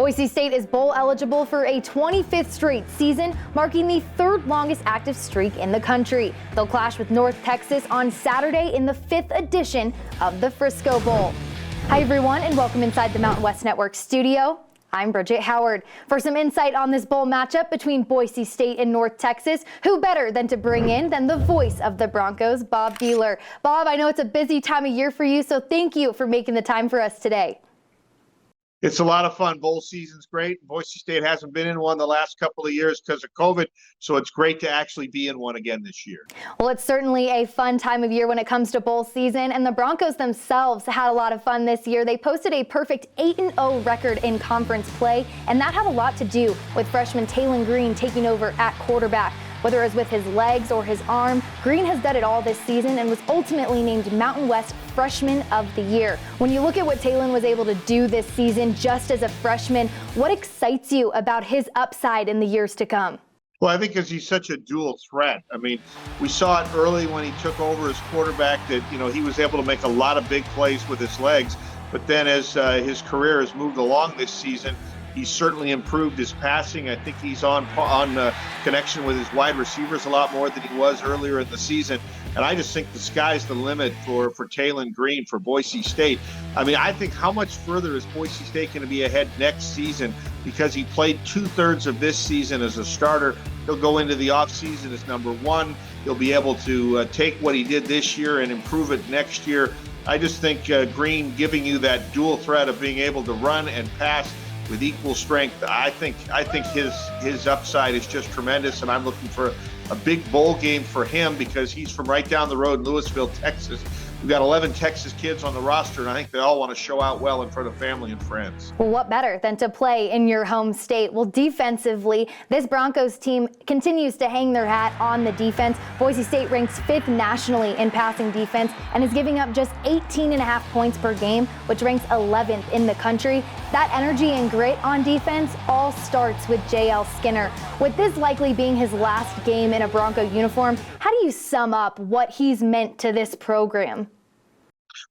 Boise State is bowl eligible for a 25th straight season, marking the third longest active streak in the country. They'll clash with North Texas on Saturday in the 5th edition of the Frisco Bowl. Hi everyone, and welcome inside the Mountain West Network studio. I'm Bridget Howard. For some insight on this bowl matchup between Boise State and North Texas, who better than to bring in the voice of the Broncos, Bob Behler. Bob, I know it's a busy time of year for you, so thank you for making the time for us today. It's a lot of fun. Bowl season's great. Boise State hasn't been in one the last couple of years because of COVID, so it's great to actually be in one again this year. Well, it's certainly a fun time of year when it comes to bowl season, and the Broncos themselves had a lot of fun this year. They posted a perfect 8-0 record in conference play, and that had a lot to do with freshman Talon Green taking over at quarterback. Whether it was with his legs or his arm, Green has done it all this season and was ultimately named Mountain West Freshman of the Year. When you look at what Talon was able to do this season just as a freshman, what excites you about his upside in the years to come? Well, I think because he's such a dual threat. I mean, we saw it early when he took over as quarterback that, he was able to make a lot of big plays with his legs. But then as his career has moved along this season, he's certainly improved his passing. I think he's on connection with his wide receivers a lot more than he was earlier in the season. And I just think the sky's the limit for Talon Green for Boise State. I mean, I think how much further is Boise State going to be ahead next season because he played 2/3 of this season as a starter. He'll go into the offseason as number one. He'll be able to take what he did this year and improve it next year. I just think Green giving you that dual threat of being able to run and pass with equal strength. I think his upside is just tremendous, and I'm looking for a big bowl game for him because he's from right down the road in Lewisville, Texas. We've got 11 Texas kids on the roster, and I think they all want to show out well in front of family and friends. Well, what better than to play in your home state? Well, defensively, this Broncos team continues to hang their hat on the defense. Boise State ranks 5th nationally in passing defense and is giving up just 18.5 points per game, which ranks 11th in the country. That energy and grit on defense all starts with J.L. Skinner. With this likely being his last game in a Bronco uniform, how do you sum up what he's meant to this program?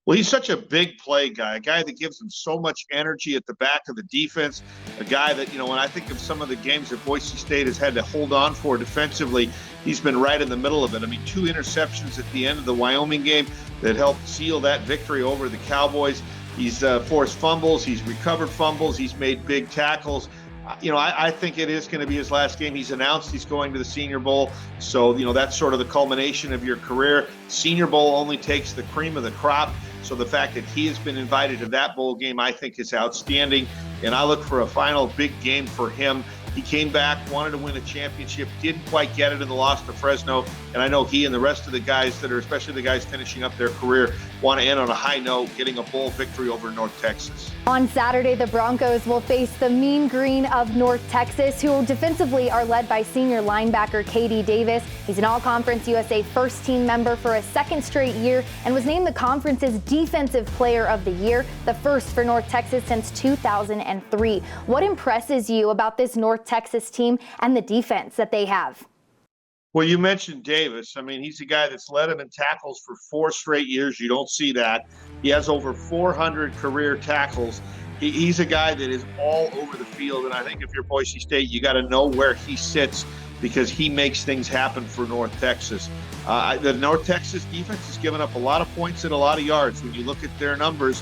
Well, he's such a big play guy, a guy that gives them so much energy at the back of the defense, a guy that, when I think of some of the games that Boise State has had to hold on for defensively, he's been right in the middle of it. I mean, 2 interceptions at the end of the Wyoming game that helped seal that victory over the Cowboys. He's forced fumbles, he's recovered fumbles, he's made big tackles. I think it is going to be his last game. He's announced he's going to the Senior Bowl. So, that's sort of the culmination of your career. Senior Bowl only takes the cream of the crop. So the fact that he has been invited to that bowl game, I think is outstanding. And I look for a final big game for him. He came back, wanted to win a championship, didn't quite get it in the loss to Fresno. And I know he and the rest of the guys that are, especially the guys finishing up their career, want to end on a high note, getting a bowl victory over North Texas. On Saturday, the Broncos will face the Mean Green of North Texas, who defensively are led by senior linebacker K.D. Davis. He's an All-Conference USA first-team member for a second straight year and was named the conference's Defensive Player of the Year, the first for North Texas since 2003. What impresses you about this North Texas team and the defense that they have? Well, you mentioned Davis. I mean, he's a guy that's led him in tackles for 4 straight years. You don't see that. He has over 400 career tackles. He's a guy that is all over the field, and I think if you're Boise State, you got to know where he sits because he makes things happen for North Texas. The North Texas defense has given up a lot of points and a lot of yards. When you look at their numbers,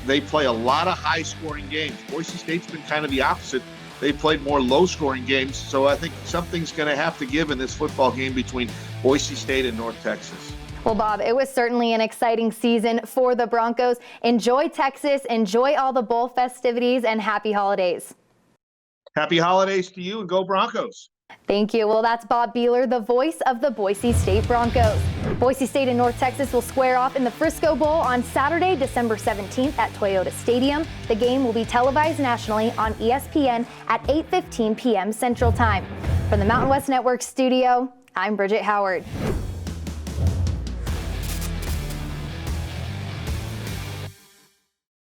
they play a lot of high-scoring games. Boise State's been kind of the opposite. They played more low-scoring games, so I think something's going to have to give in this football game between Boise State and North Texas. Well, Bob, it was certainly an exciting season for the Broncos. Enjoy Texas, enjoy all the bowl festivities, and happy holidays. Happy holidays to you, and go Broncos. Thank you. Well, that's Bob Behler, the voice of the Boise State Broncos. Boise State and North Texas will square off in the Frisco Bowl on Saturday, December 17th at Toyota Stadium. The game will be televised nationally on ESPN at 8:15 p.m. Central Time. From the Mountain West Network studio, I'm Bridget Howard.